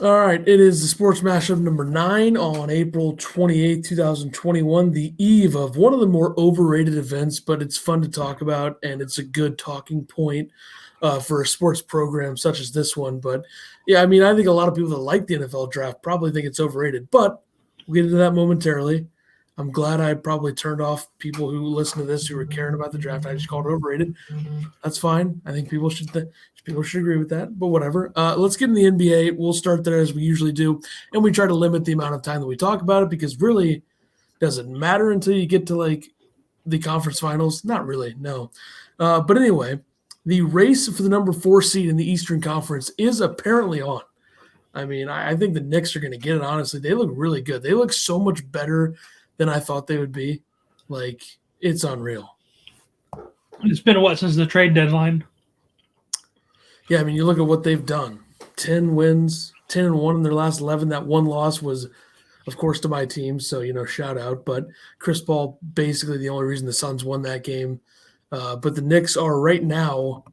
All right, it is the Sports Mashup number 9 on April 28th, 2021, the eve of one of the more overrated events, but it's fun to talk about, and it's a good talking point for a sports program such as this one. But yeah, I mean, I think a lot of people that like the NFL draft probably think it's overrated, but we'll get into that momentarily. I'm glad I probably turned off people who listen to this who were caring about the draft. I just called it overrated. That's fine. I think people should agree with that, but whatever. Let's get in the NBA. We'll start there as we usually do, and we try to limit the amount of time that we talk about it because really doesn't matter until you get to like the conference finals. Not really, no. But anyway, the race for the number 4 seed in the Eastern Conference is apparently on. I mean, I think the Knicks are going to get it. Honestly, they look really good. They look so much better than I thought they would be. Like, it's unreal. It's been what since the trade deadline? Yeah, I mean, you look at what they've done. 10 wins, 10-1 in their last 11. That one loss was, of course, to my team, so, shout out. But Chris Paul, basically the only reason the Suns won that game. But the Knicks are right now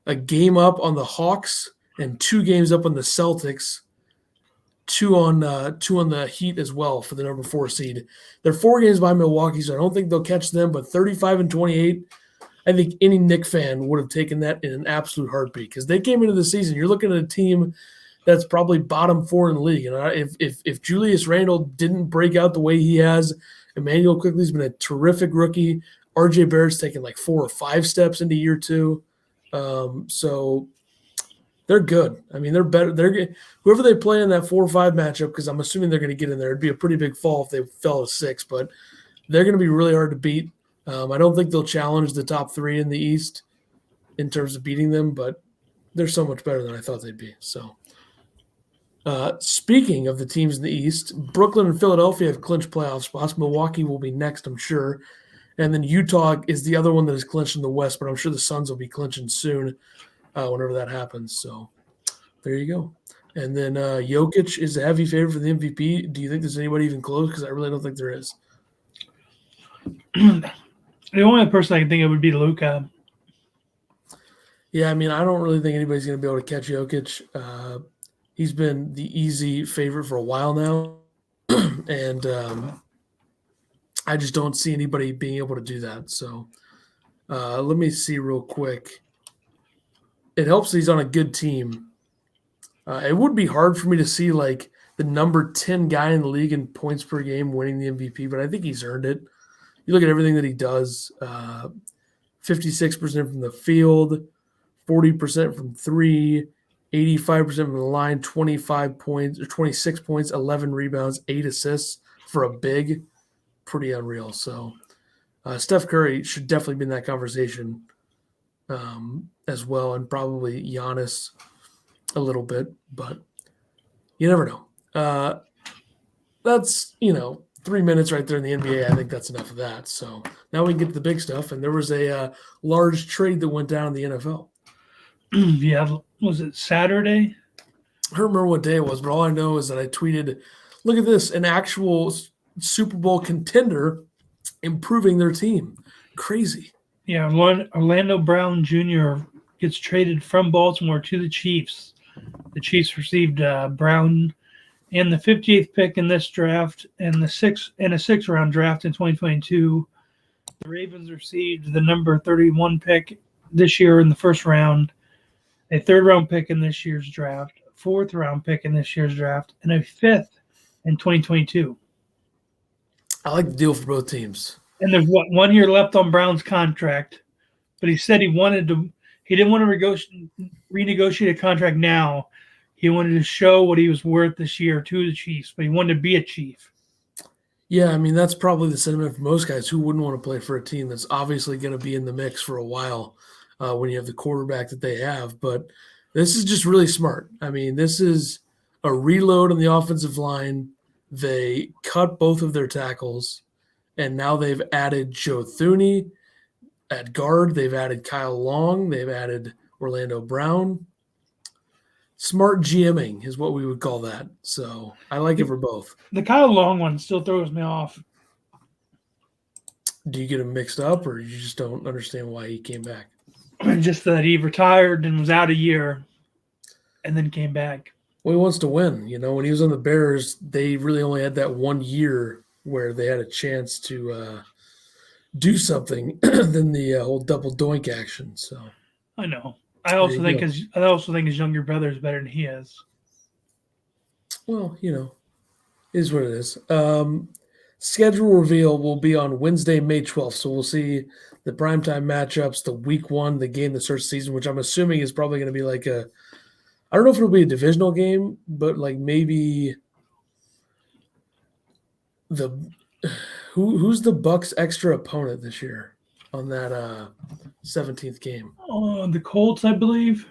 a game up on the Hawks and 2 games up on the Celtics, two on the Heat as well for the number 4 seed. They're 4 games behind Milwaukee, so I don't think they'll catch them, but 35-28. I think any Knick fan would have taken that in an absolute heartbeat because they came into the season. You're looking at a team that's probably bottom 4 in the league. And if Julius Randle didn't break out the way he has, Emmanuel Quickley's been a terrific rookie. RJ Barrett's taken like 4 or 5 steps into year 2. So they're good. I mean, they're better. Whoever they play in that 4 or 5 matchup, because I'm assuming they're going to get in there. It'd be a pretty big fall if they fell to 6, but they're going to be really hard to beat. I don't think they'll challenge the top 3 in the East in terms of beating them, but they're so much better than I thought they'd be. So, speaking of the teams in the East, Brooklyn and Philadelphia have clinched playoff spots. Milwaukee will be next, I'm sure. And then Utah is the other one that is clinched in the West, but I'm sure the Suns will be clinching soon whenever that happens. So, there you go. And then Jokic is a heavy favorite for the MVP. Do you think there's anybody even close? Because I really don't think there is. The only person I can think of would be Luka. Yeah, I mean, I don't really think anybody's going to be able to catch Jokic. He's been the easy favorite for a while now, and I just don't see anybody being able to do that. So let me see real quick. It helps that he's on a good team. It would be hard for me to see like the number 10 guy in the league in points per game winning the MVP, but I think he's earned it. You look at everything that he does, 56% from the field, 40% from 3, 85% from the line, 25 points or 26 points, 11 rebounds, 8 assists for a big. Pretty unreal. So Steph Curry should definitely be in that conversation as well, and probably Giannis a little bit, but you never know. That's, 3 minutes right there in the NBA. I think that's enough of that. So now we can get to the big stuff. And there was a large trade that went down in the NFL. Yeah, was it Saturday? I don't remember what day it was, but all I know is that I tweeted, look at this, an actual Super Bowl contender improving their team. Crazy. Yeah, Orlando Brown Jr. gets traded from Baltimore to the Chiefs. The Chiefs received Brown and the 58th pick in this draft and a 6th round draft in 2022. The Ravens received the number 31 pick this year in the first round, a 3rd round pick in this year's draft, 4th round pick in this year's draft, and a 5th in 2022. I like the deal for both teams. And there's 1 year left on Brown's contract, but he said he didn't want to renegotiate a contract now. He wanted to show what he was worth this year to the Chiefs, but he wanted to be a Chief. Yeah, I mean, that's probably the sentiment for most guys who wouldn't want to play for a team that's obviously going to be in the mix for a while when you have the quarterback that they have. But this is just really smart. I mean, this is a reload on the offensive line. They cut both of their tackles, and now they've added Joe Thuney at guard. They've added Kyle Long. They've added Orlando Brown. Smart GMing is what we would call that. So I like it for both. The Kyle Long one still throws me off. Do you get him mixed up, or you just don't understand why he came back? Just that he retired and was out a year and then came back. Well, he wants to win. When he was on the Bears, they really only had that 1 year where they had a chance to do something than the whole double doink action. So I know. I there also you think go. his younger brother is better than he is. Well, is what it is. Schedule reveal will be on Wednesday, May 12th. So we'll see the primetime matchups, the week one, the game that starts the season, which I'm assuming is probably going to be like I don't know if it'll be a divisional game, but like maybe the who's the Bucks extra opponent this year on that 17th game? The Colts, I believe.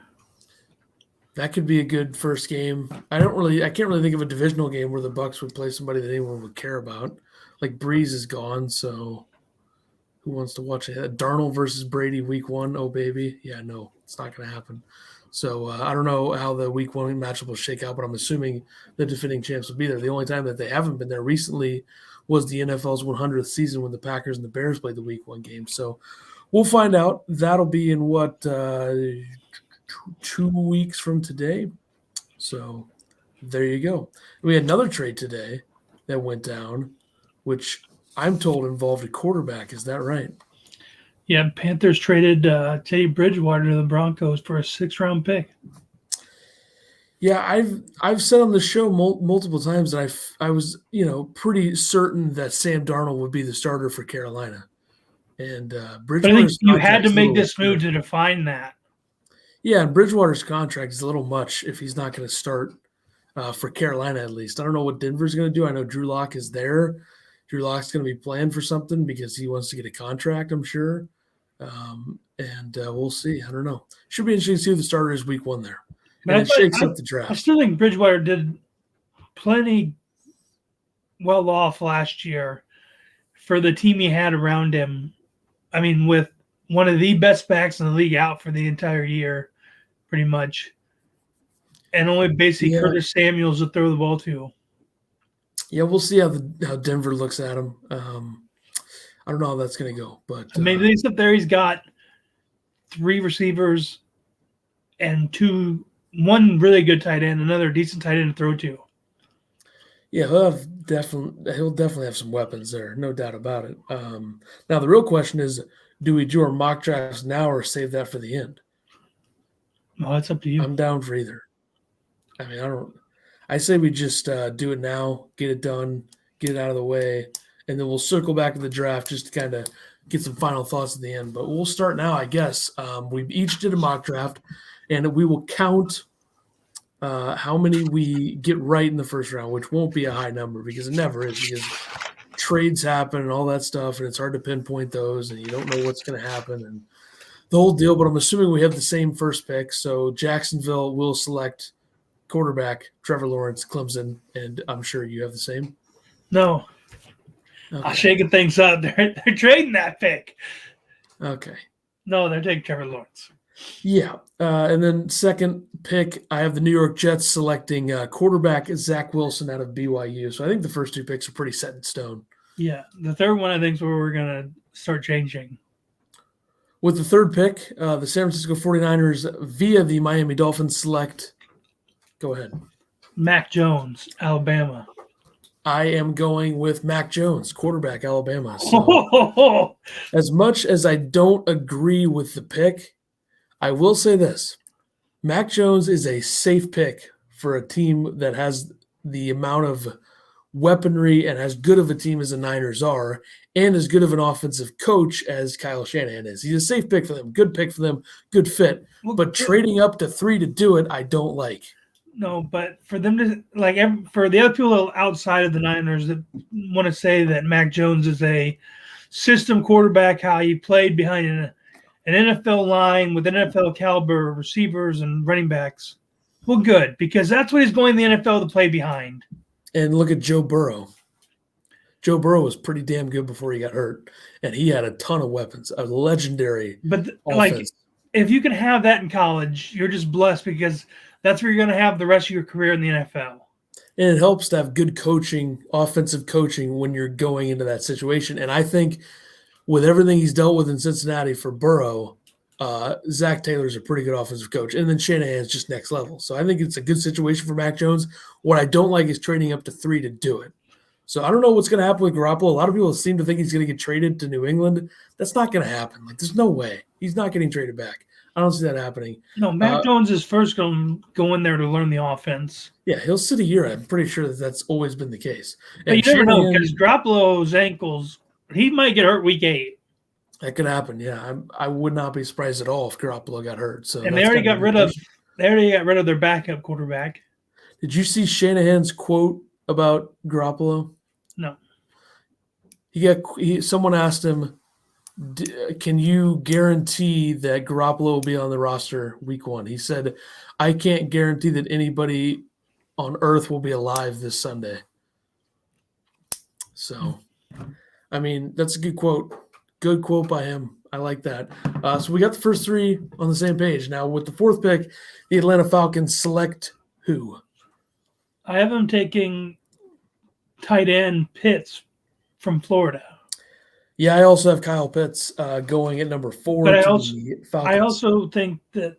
That could be a good first game. I can't really think of a divisional game where the Bucks would play somebody that anyone would care about. Like Breeze is gone, so who wants to watch it? Darnold versus Brady week one. Oh baby, yeah, no, it's not going to happen. So I don't know how the week one matchup will shake out, but I'm assuming the defending champs will be there. The only time that they haven't been there recently was the NFL's 100th season when the Packers and the Bears played the week one game. So we'll find out. That'll be in what 2 weeks from today. So there you go. We had another trade today that went down, which I'm told involved a quarterback. Is that right? Yeah, Panthers traded Teddy Bridgewater to the Broncos for a 6th-round pick. Yeah, I've said on the show multiple times that I was pretty certain that Sam Darnold would be the starter for Carolina, and But I think Bridgewater's you had contract to is a make little this move weird. to define that. Yeah, and Bridgewater's contract is a little much if he's not going to start for Carolina at least. I don't know what Denver's going to do. I know Drew Lock is there. Drew Lock's going to be playing for something because he wants to get a contract, I'm sure. And we'll see. I don't know. Should be interesting to see who the starter is week one there. But And it shakes up the I draft. still think Bridgewater did plenty well off last year for the team he had around him. I mean, with one of the best backs in the league out for the entire year, pretty much, and only basically Curtis Samuels to throw the ball to. Yeah, we'll see how Denver looks at him. I don't know how that's going to go, but I mean, he's up there. He's got 3 receivers and one really good tight end, another decent tight end to throw to. Yeah, he'll definitely have some weapons there, no doubt about it. Now the real question is, do we do our mock drafts now or save that for the end? Well, it's up to you. I'm down for either. I mean, I say we just do it now, get it done, get it out of the way, and then we'll circle back to the draft just to kind of get some final thoughts at the end. But we'll start now, I guess. We each did a mock draft, and we will count how many we get right in the first round, which won't be a high number because it never is, because trades happen and all that stuff, and it's hard to pinpoint those, and you don't know what's going to happen and the whole deal. But I'm assuming we have the same first pick, so Jacksonville will select quarterback Trevor Lawrence, Clemson, and I'm sure you have the same. No, okay. I'm shaking things up. They're trading that pick. Okay. No, they're taking Trevor Lawrence. Yeah, and then second pick, I have the New York Jets selecting quarterback Zach Wilson out of BYU. So I think the first 2 picks are pretty set in stone. Yeah, the third one I think is where we're going to start changing. With the third pick, the San Francisco 49ers via the Miami Dolphins select. Go ahead. Mac Jones, Alabama. I am going with Mac Jones, quarterback, Alabama. So as much as I don't agree with the pick, I will say this. Mac Jones is a safe pick for a team that has the amount of weaponry and as good of a team as the Niners are, and as good of an offensive coach as Kyle Shanahan is. He's a safe pick for them, good pick for them, good fit. But trading up to 3 to do it, I don't like. No, but for them to for the other people outside of the Niners that want to say that Mac Jones is a system quarterback, how he played behind an NFL line with NFL caliber receivers and running backs, well, good, because that's what he's going to the NFL to play behind. And look at Joe Burrow. Joe Burrow was pretty damn good before he got hurt, and he had a ton of weapons, a legendary offense. If you can have that in college, you're just blessed because that's where you're going to have the rest of your career in the NFL. And it helps to have good coaching, offensive coaching, when you're going into that situation. And I think with everything he's dealt with in Cincinnati for Burrow, Zach Taylor's a pretty good offensive coach, and then Shanahan's just next level. So I think it's a good situation for Mac Jones. What I don't like is trading up to 3 to do it. So I don't know what's going to happen with Garoppolo. A lot of people seem to think he's going to get traded to New England. That's not going to happen. Like, there's no way. He's not getting traded back. I don't see that happening. No, Mac Jones is first going to go in there to learn the offense. Yeah, he'll sit a year. I'm pretty sure that's always been the case. But you never know, because Garoppolo's ankles, he might get hurt week 8. That could happen. Yeah, I would not be surprised at all if Garoppolo got hurt. So and they already got rid of their backup quarterback. Did you see Shanahan's quote about Garoppolo? No. Someone asked him, can you guarantee that Garoppolo will be on the roster week 1? He said, I can't guarantee that anybody on earth will be alive this Sunday. So, I mean, that's a good quote. Good quote by him. I like that. So we got the first 3 on the same page. Now with the 4th pick, the Atlanta Falcons select who? I have them taking tight end Pitts from Florida. Yeah, I also have Kyle Pitts going at number 4. But I also think that,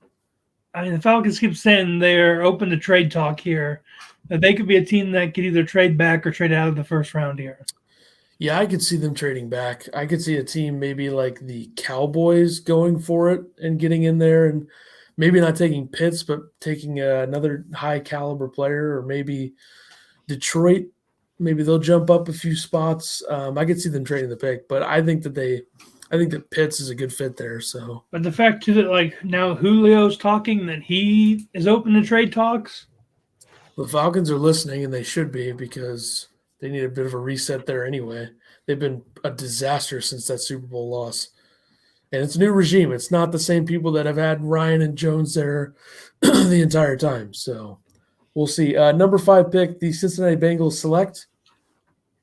the Falcons keep saying they're open to trade talk here, that they could be a team that could either trade back or trade out of the first round here. Yeah, I could see them trading back. I could see a team maybe like the Cowboys going for it and getting in there and maybe not taking Pitts, but taking another high caliber player, or maybe Detroit. Maybe they'll jump up a few spots. I could see them trading the pick, but I think that Pitts is a good fit there. So, but the fact too that like now Julio's talking that he is open to trade talks. The Falcons are listening, and they should be, because they need a bit of a reset there anyway. They've been a disaster since that Super Bowl loss. And it's a new regime. It's not the same people that have had Ryan and Jones there the entire time. So we'll see. Number 5 pick, the Cincinnati Bengals select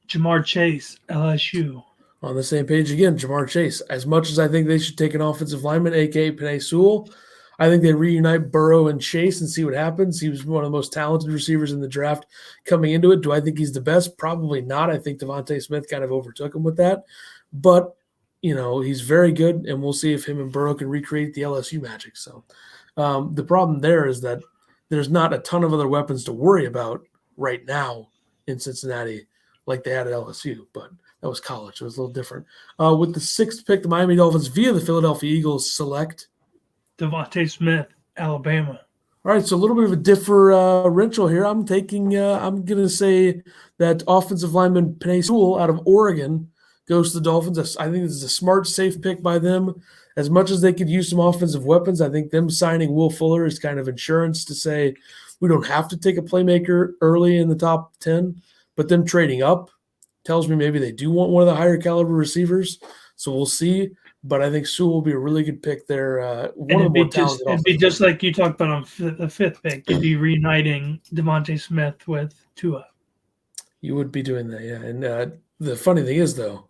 Jamar Chase, LSU. On the same page again, Jamar Chase. As much as I think they should take an offensive lineman, a.k.a. Penei Sewell, I think they reunite Burrow and Chase and see what happens. He was one of the most talented receivers in the draft coming into it. Do I think he's the best? Probably not. I think Devontae Smith kind of overtook him with that. But, he's very good, and we'll see if him and Burrow can recreate the LSU magic. So the problem there is that there's not a ton of other weapons to worry about right now in Cincinnati like they had at LSU, but that was college. It was a little different. With the 6th pick, the Miami Dolphins via the Philadelphia Eagles select Devontae Smith, Alabama. All right, so a little bit of a differential here. I'm going to say that offensive lineman Penei Sewell out of Oregon goes to the Dolphins. I think this is a smart, safe pick by them. As much as they could use some offensive weapons, I think them signing Will Fuller is kind of insurance to say we don't have to take a playmaker early in the top 10, but them trading up tells me maybe they do want one of the higher caliber receivers. So we'll see. But I think Sewell will be a really good pick there. One of the more talented. It'd be just like you talked about on the 5th pick. You'd be reuniting Devontae Smith with Tua. You would be doing that, yeah. And the funny thing is, though,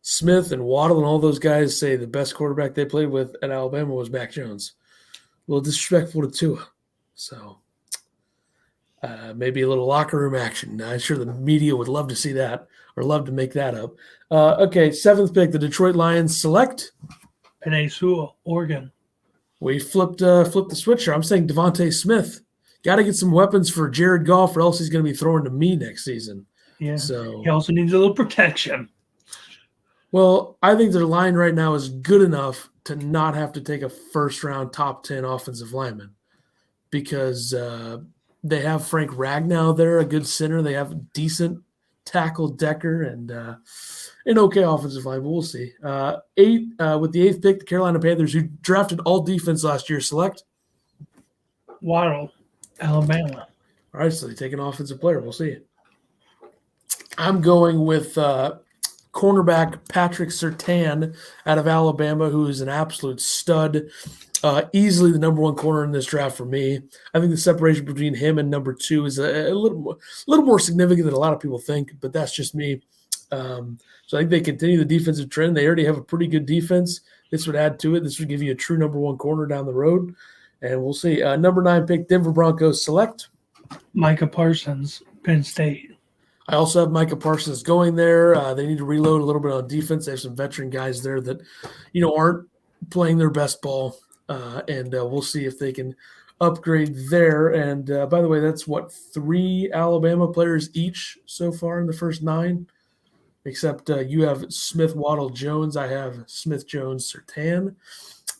Smith and Waddle and all those guys say the best quarterback they played with at Alabama was Mac Jones. A little disrespectful to Tua. So maybe a little locker room action. I'm sure the media would love to see that or love to make that up. Okay, 7th pick, the Detroit Lions select Penei Sewell, Oregon. We flipped the switcher. I'm saying Devontae Smith. Got to get some weapons for Jared Goff, or else he's going to be throwing to me next season. Yeah. So he also needs a little protection. Well, I think their line right now is good enough to not have to take a first-round top 10 offensive lineman, because they have Frank Ragnow there, a good center. They have decent tackle Decker and an okay offensive line, but we'll see. With the 8th pick, the Carolina Panthers, who drafted all defense last year, select Waddle, Alabama. All right, so they take an offensive player. We'll see. I'm going with cornerback Patrick Surtain out of Alabama, who is an absolute stud. Easily the number 1 corner in this draft for me. I think the separation between him and number 2 is a little more significant than a lot of people think, but that's just me. So I think they continue the defensive trend. They already have a pretty good defense. This would add to it. This would give you a true number 1 corner down the road, and we'll see. Number 9 pick, Denver Broncos select Micah Parsons, Penn State. I also have Micah Parsons going there. They need to reload a little bit on defense. They have some veteran guys there that, aren't playing their best ball, and we'll see if they can upgrade there. And by the way, that's what 3 Alabama players each so far in the first 9, except you have Smith, Waddle, Jones. I have Smith, Jones, Surtain.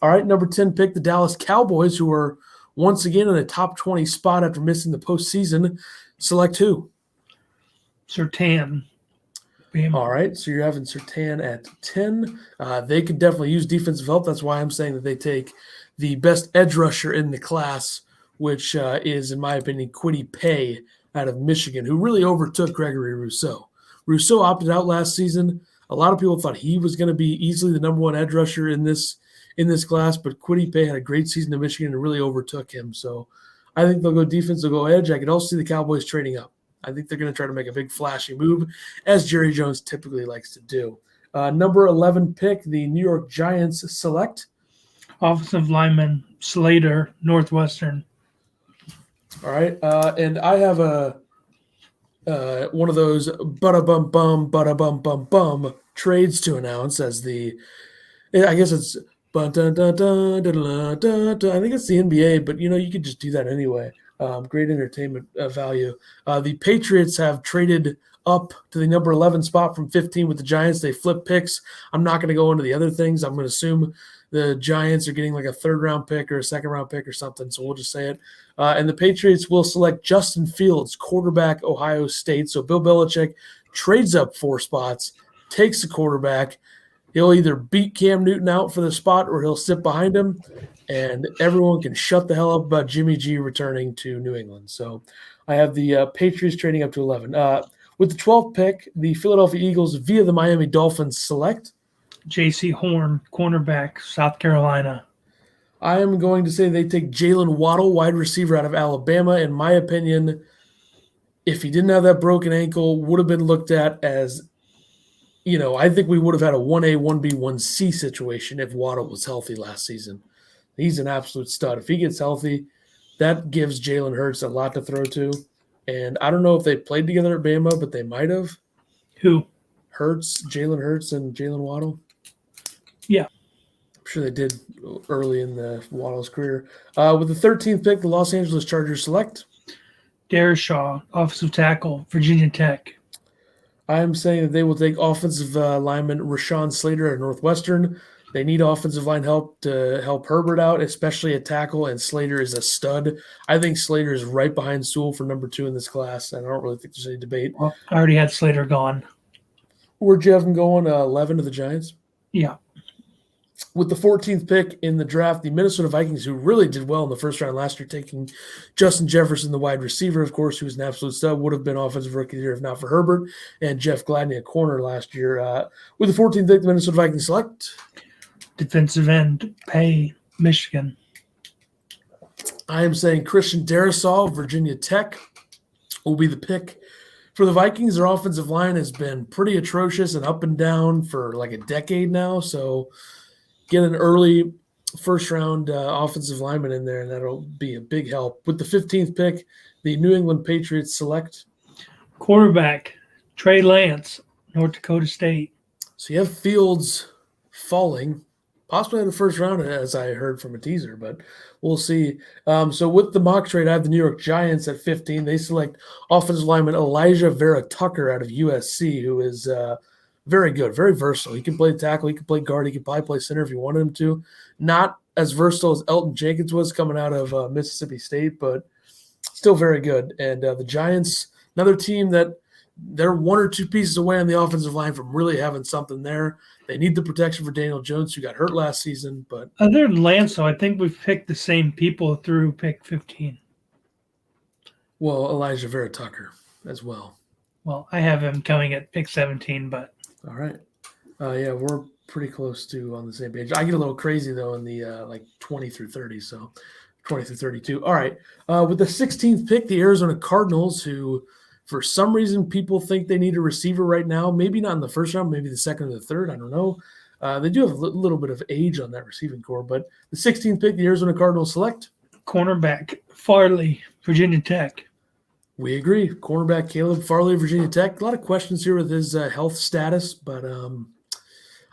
All right, number 10 pick, the Dallas Cowboys, who are once again in a top 20 spot after missing the postseason. Select who? Surtain. All right, so you're having Surtain at 10. They could definitely use defensive help. That's why I'm saying that they take the best edge rusher in the class, which is, in my opinion, Kwity Paye out of Michigan, who really overtook Gregory Rousseau. Rousseau opted out last season. A lot of people thought he was going to be easily the number 1 edge rusher in this class, but Kwity Paye had a great season in Michigan and really overtook him. So I think they'll go defense, they'll go edge. I could also see the Cowboys trading up. I think they're going to try to make a big flashy move, as Jerry Jones typically likes to do. Number 11 pick, the New York Giants select. Offensive lineman Slater, Northwestern. All right, and I have one of those bum trades to announce as the, I guess it's I think it's the NBA, but you could just do that anyway. Great entertainment value. The Patriots have traded up to the number 11 spot from 15 with the Giants. They flip picks. I'm not going to go into the other things. I'm going to assume the Giants are getting like a 3rd-round pick or a 2nd-round pick or something, so we'll just say it. And the Patriots will select Justin Fields, quarterback, Ohio State. So Bill Belichick trades up 4 spots, takes the quarterback. He'll either beat Cam Newton out for the spot or he'll sit behind him, and everyone can shut the hell up about Jimmy G returning to New England. So I have the Patriots trading up to 11. With the 12th pick, the Philadelphia Eagles via the Miami Dolphins select J.C. Horn, cornerback, South Carolina. I am going to say they take Jalen Waddle, wide receiver out of Alabama. In my opinion, if he didn't have that broken ankle, would have been looked at as, I think we would have had a 1A, 1B, 1C situation if Waddle was healthy last season. He's an absolute stud. If he gets healthy, that gives Jalen Hurts a lot to throw to. And I don't know if they played together at Bama, but they might have. Who? Jalen Hurts and Jalen Waddle. Yeah. I'm sure they did early in the Waddle's career. With the 13th pick, the Los Angeles Chargers select Darrisaw, offensive tackle, Virginia Tech. I'm saying that they will take offensive lineman Rashawn Slater at Northwestern. They need offensive line help to help Herbert out, especially at tackle, and Slater is a stud. I think Slater is right behind Sewell for number 2 in this class, and I don't really think there's any debate. Well, I already had Slater gone. Where'd you have him going? 11 to the Giants? Yeah. With the 14th pick in the draft, the Minnesota Vikings, who really did well in the first round last year, taking Justin Jefferson, the wide receiver, of course, who was an absolute stud, would have been offensive rookie of the year if not for Herbert, and Jeff Gladney, a corner last year. With the 14th pick, the Minnesota Vikings select defensive end, Paye, Michigan. I am saying Christian Darrisaw, Virginia Tech, will be the pick for the Vikings. Their offensive line has been pretty atrocious and up and down for like a decade now, so get an early first-round offensive lineman in there, and that'll be a big help. With the 15th pick, the New England Patriots select quarterback, Trey Lance, North Dakota State. So you have Fields falling, possibly in the first round, as I heard from a teaser, but we'll see. So with the mock trade, I have the New York Giants at 15. They select offensive lineman Elijah Vera Tucker out of USC, who is very good, very versatile. He can play tackle, he can play guard, he can probably play center if you wanted him to. Not as versatile as Elton Jenkins was coming out of Mississippi State, but still very good. And the Giants, another team that they're 1 or 2 pieces away on the offensive line from really having something there. They need the protection for Daniel Jones, who got hurt last season. But other than Lance, though, I think we've picked the same people through pick 15. Well, Elijah Vera Tucker as well. Well, I have him coming at pick 17, but all right. Yeah, we're pretty close to on the same page. I get a little crazy, though, in the like 20 through 30, so 20 through 32. All right. With the 16th pick, the Arizona Cardinals, who for some reason people think they need a receiver right now, maybe not in the first round, maybe the second or the third, I don't know. They do have a little bit of age on that receiving core, but the 16th pick, the Arizona Cardinals select cornerback, Farley, Virginia Tech. We agree. Cornerback Caleb Farley, Virginia Tech. A lot of questions here with his health status, but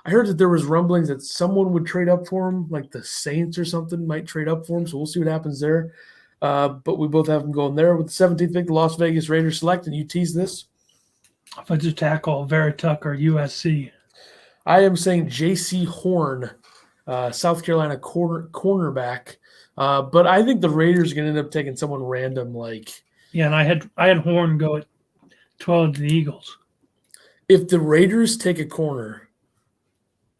I heard that there was rumblings that someone would trade up for him, like the Saints or something might trade up for him. So we'll see what happens there. But we both have him going there with the 17th pick. The Las Vegas Raiders select, and you tease this. Offensive tackle, Vera Tucker, USC. I am saying J.C. Horn, South Carolina cornerback. But I think the Raiders are going to end up taking someone random. And I had Horn go at 12 to the Eagles. If the Raiders take a corner,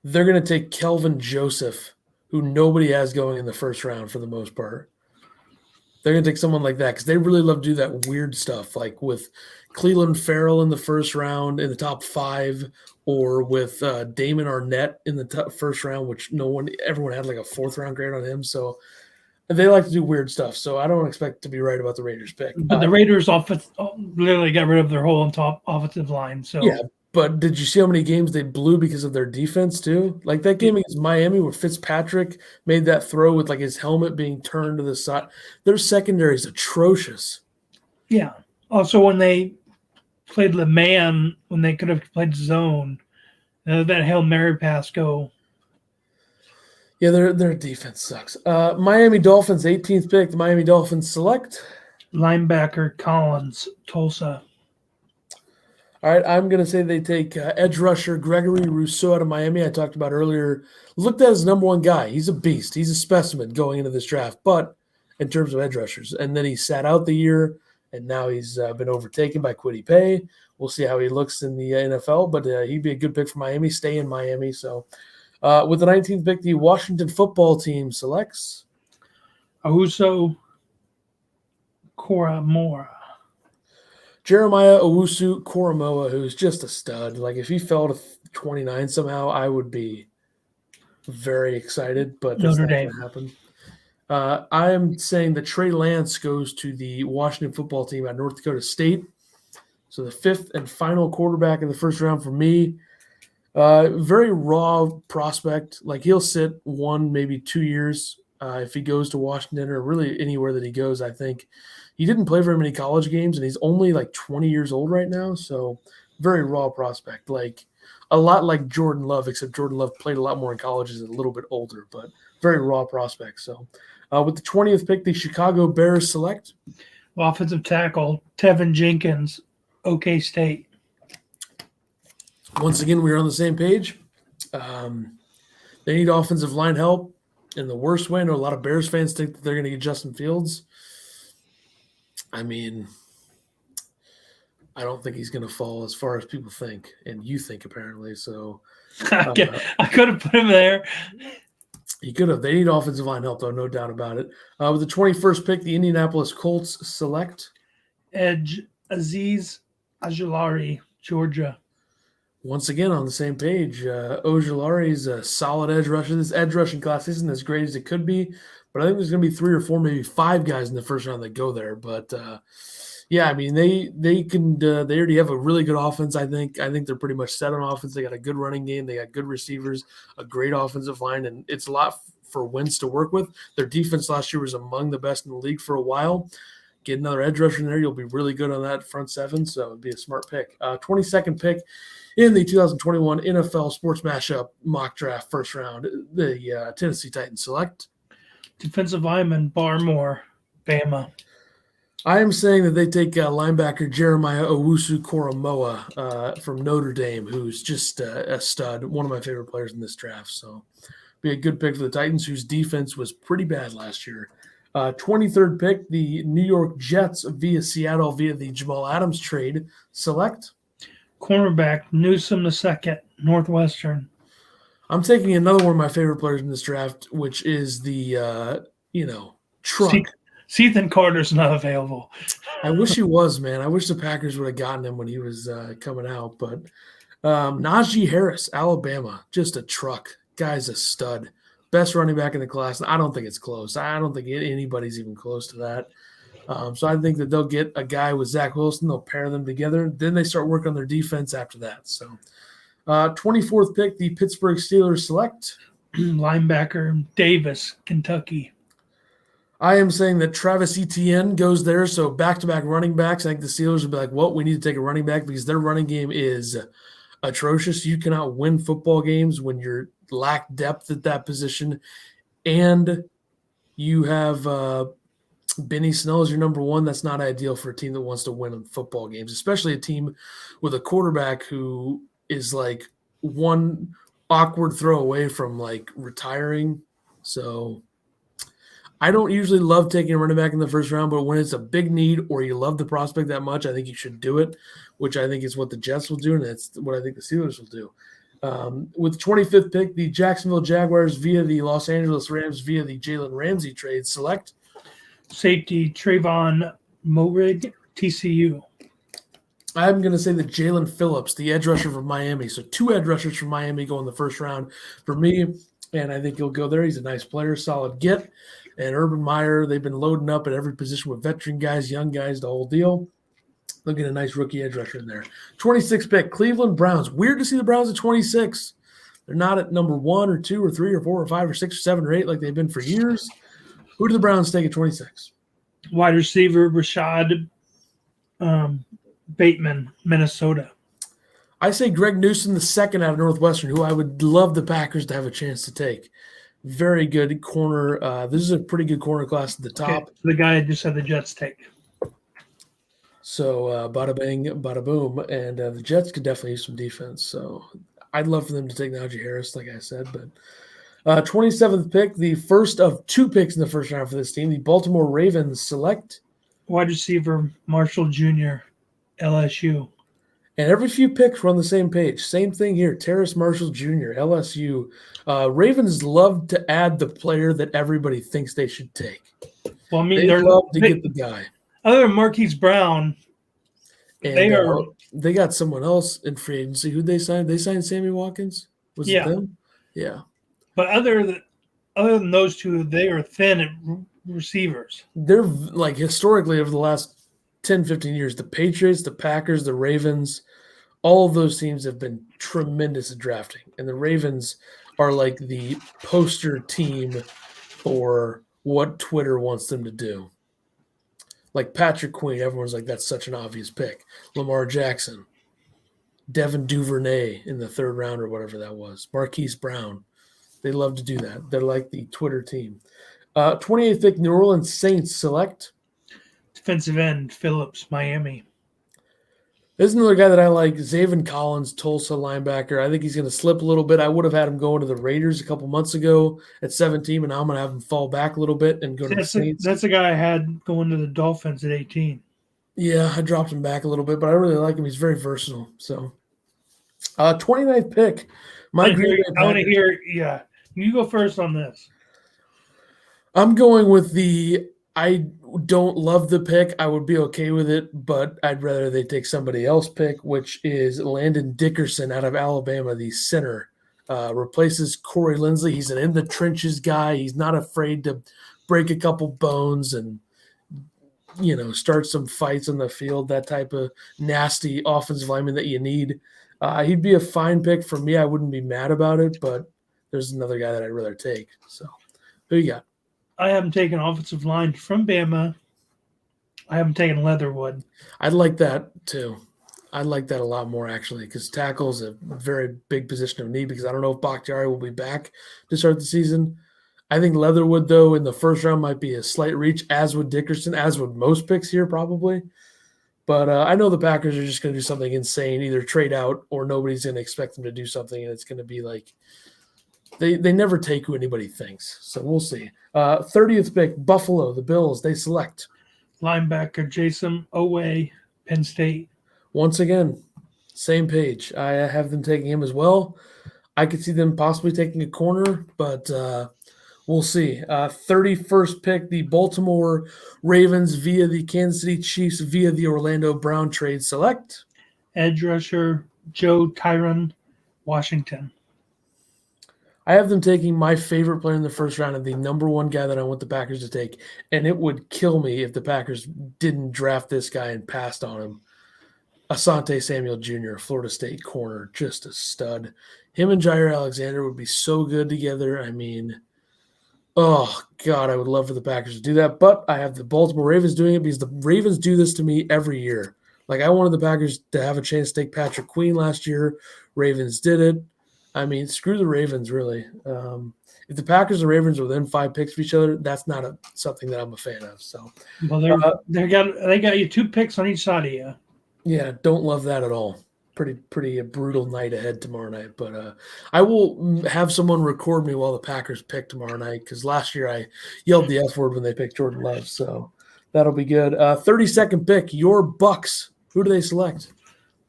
they're going to take Kelvin Joseph, who nobody has going in the first round for the most part. They're going to take someone like that because they really love to do that weird stuff, like with Cleveland Farrell in the first round in the top 5, or with Damon Arnett in the first round, which everyone had like a 4th round grade on him. So they like to do weird stuff. So I don't expect to be right about the Raiders pick. But the Raiders literally got rid of their whole top offensive line. So yeah. But did you see how many games they blew because of their defense too? Like that game against Miami where Fitzpatrick made that throw with like his helmet being turned to the side. Their secondary is atrocious. Yeah. Also, when they played the man, when they could have played zone, that Hail Mary pass go. Yeah, their defense sucks. Miami Dolphins, 18th pick. The Miami Dolphins select linebacker Collins, Tulsa. All right, I'm going to say they take edge rusher Gregory Rousseau out of Miami. I talked about earlier. Looked at as number 1 guy. He's a beast. He's a specimen going into this draft. But in terms of edge rushers, and then he sat out the year, and now he's been overtaken by Kwity Paye. We'll see how he looks in the NFL, but he'd be a good pick for Miami. Stay in Miami. So with the 19th pick, the Washington football team selects Auso Koramora. Jeremiah Owusu-Koramoah, who's just a stud. Like, if he fell to 29 somehow, I would be very excited, but that's not going to happen. I am saying that Trey Lance goes to the Washington football team at North Dakota State. So the 5th and final quarterback in the first round for me. Very raw prospect. Like, he'll sit 1, maybe 2 years if he goes to Washington or really anywhere that he goes, I think. He didn't play very many college games, and he's only like 20 years old right now. So very raw prospect, like a lot like Jordan Love, except Jordan Love played a lot more in college, is a little bit older, but very raw prospect. So with the 20th pick, the Chicago Bears select offensive tackle Tevin Jenkins, OK State. Once again, we're on the same page. They need offensive line help in the worst way. I know a lot of Bears fans think that they're going to get Justin Fields. I mean, I don't think he's going to fall as far as people think, and you think apparently. So I could have put him there. He could have. They need offensive line help, though, no doubt about it. With the 21st pick, the Indianapolis Colts select edge Azeez Ojulari, Georgia. Once again, on the same page, Ojulari is a solid edge rusher. This edge rushing class isn't as great as it could be, but I think there's going to be 3 or 4, maybe 5 guys in the first round that go there. But yeah, I mean, they can. They already have a really good offense. I think they're pretty much set on offense. They got a good running game. They got good receivers, a great offensive line, and it's a lot for Wentz to work with. Their defense last year was among the best in the league for a while. Get another edge rusher in there, you'll be really good on that front 7. So it'd be a smart pick. 22nd pick in the 2021 NFL Sports Mashup mock draft first round, the Tennessee Titans select defensive lineman Barmore, Bama. I am saying that they take linebacker Jeremiah Owusu-Koramoah from Notre Dame, who's just a stud, one of my favorite players in this draft. So be a good pick for the Titans, whose defense was pretty bad last year. 23rd pick, the New York Jets via Seattle via the Jamal Adams trade select cornerback Newsome II, Northwestern. I'm taking another one of my favorite players in this draft, which is the truck. Ethan Carter's not available. I wish he was, man. I wish the Packers would have gotten him when he was coming out. But Najee Harris, Alabama, just a truck. Guy's a stud. Best running back in the class. I don't think it's close. I don't think anybody's even close to that. So I think that they'll get a guy with Zach Wilson. They'll pair them together. Then they start working on their defense after that. So 24th pick, the Pittsburgh Steelers select linebacker Davis, Kentucky. I am saying that Travis Etienne goes there. So back-to-back running backs. I think the Steelers will be like, well, we need to take a running back because their running game is atrocious. You cannot win football games when you're lack depth at that position, and you have Benny Snell is your number one. That's not ideal for a team that wants to win football games, especially a team with a quarterback who is like one awkward throw away from like retiring. So I don't usually love taking a running back in the first round, but when it's a big need or you love the prospect that much, I think you should do it, which I think is what the Jets will do, and that's what I think the Steelers will do. With the 25th pick, the Jacksonville Jaguars via the Los Angeles Rams via the Jalen Ramsey trade select safety Trayvon Moehrig, TCU. I'm going to say that Jalen Phillips, the edge rusher from Miami. So 2 edge rushers from Miami go in the first round for me, and I think he'll go there. He's a nice player, solid get. And Urban Meyer, they've been loading up at every position with veteran guys, young guys, the whole deal. They'll get a nice rookie edge rusher in there. 26th pick, Cleveland Browns. Weird to see the Browns at 26. They're not at number 1 or 2 or 3 or 4 or 5 or 6 or 7 or 8 like they've been for years. Who do the Browns take at 26? Wide receiver Rashad Bateman, Minnesota. I say Greg Newsom the second out of Northwestern, who I would love the Packers to have a chance to take. Very good corner. This is a pretty good corner class at the top. Okay, the guy I just had the Jets take. So bada bang, bada boom. And the Jets could definitely use some defense. So I'd love for them to take Najee Harris, like I said. But 27th pick, the first of 2 picks in the first round for this team, the Baltimore Ravens select wide receiver Marshall Jr., LSU. And every few picks were on the same page. Same thing here. Terrace Marshall Jr., LSU. Ravens love to add the player that everybody thinks they should take. Well, I mean, they love to get the guy. Other than Marquise Brown, and they got someone else in free agency. Who'd they sign? They signed Sammy Watkins? Was it them? Yeah. But other than those two, they are thin at receivers. They're like historically over the last 10, 15 years, the Patriots, the Packers, the Ravens, all of those teams have been tremendous at drafting. And the Ravens are like the poster team for what Twitter wants them to do. Like Patrick Queen, everyone's like, that's such an obvious pick. Lamar Jackson, Devin Duvernay in the 3rd round or whatever that was. Marquise Brown. They love to do that. They're like the Twitter team. 28th pick, New Orleans Saints select defensive end Phillips, Miami. There's another guy that I like, Zaven Collins, Tulsa linebacker. I think he's going to slip a little bit. I would have had him going to the Raiders a couple months ago at 17, and now I'm going to have him fall back a little bit and go to the Saints. That's the guy I had going to the Dolphins at 18. Yeah, I dropped him back a little bit, but I really like him. He's very versatile. So, 29th pick. I want to hear, yeah. You go first on this. I'm going with I don't love the pick. I would be okay with it, but I'd rather they take somebody else pick, which is Landon Dickerson out of Alabama, the center. Replaces Corey Linsley. He's an in-the-trenches guy. He's not afraid to break a couple bones and, start some fights on the field, that type of nasty offensive lineman that you need. He'd be a fine pick for me. I wouldn't be mad about it, but there's another guy that I'd rather take. So who you got? I haven't taken offensive line from Bama. I haven't taken Leatherwood. I'd like that too. I'd like that a lot more actually, because tackle is a very big position of need. Because I don't know if Bakhtiari will be back to start the season. I think Leatherwood though in the first round might be a slight reach, as would Dickerson, as would most picks here probably. But I know the Packers are just going to do something insane, either trade out or nobody's going to expect them to do something, and it's going to be like they never take who anybody thinks. So we'll see. 30th pick, Buffalo, the Bills, they select linebacker Jason Owe, Penn State. Once again, same page. I have them taking him as well. I could see them possibly taking a corner, but we'll see. 31st pick, the Baltimore Ravens via the Kansas City Chiefs via the Orlando Brown trade select edge rusher Joe Tyron, Washington. I have them taking my favorite player in the first round and the number one guy that I want the Packers to take, and it would kill me if the Packers didn't draft this guy and passed on him. Asante Samuel Jr., Florida State corner, just a stud. Him and Jair Alexander would be so good together. I mean, oh, God, I would love for the Packers to do that, but I have the Baltimore Ravens doing it because the Ravens do this to me every year. Like, I wanted the Packers to have a chance to take Patrick Queen last year. Ravens did it. I mean, screw the Ravens, really. If the Packers and Ravens are within 5 picks of each other, that's not something that I'm a fan of. So, Well, they got you 2 picks on each side of you. yeah, don't love that at all. Pretty brutal night ahead tomorrow night. But I will have someone record me while the Packers pick tomorrow night, because last year I yelled the F word when they picked Jordan Love. So that'll be good. 32nd pick, your Bucks. Who do they select?